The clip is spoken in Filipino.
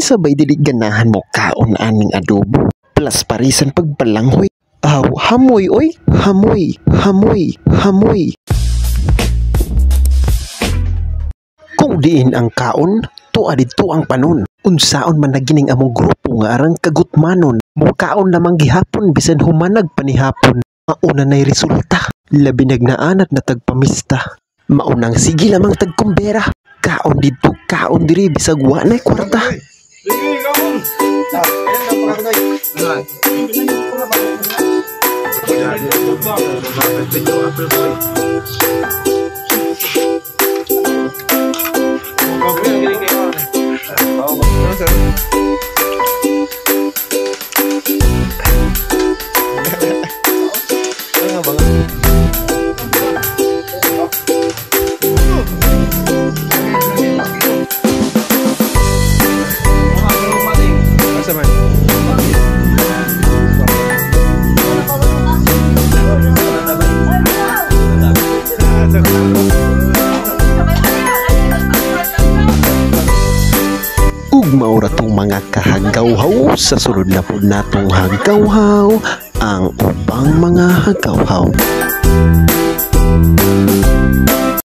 Kinsabay dili ganahan mo kaon aning adobo. Plus parisan pagbalanghoy. Aw, hamoy oy, hamoy, hamoy, hamoy. Kung diin ang kaon, tuwa dito ang panon. Unsaon man nagining among grupo nga arang kagutmanon. Mukaon namang gihapon bisan humanag panihapon. Mauna na'y resulta. Labi nagnaanat na tagpamista. Maunang sige lamang tagkumbera. Kaon dito, kaon diri bisag wa na'y kwarta. Maura tong mga kahagawhaw sa sulod na po natong hagawhaw ang ubang mga hagawhaw.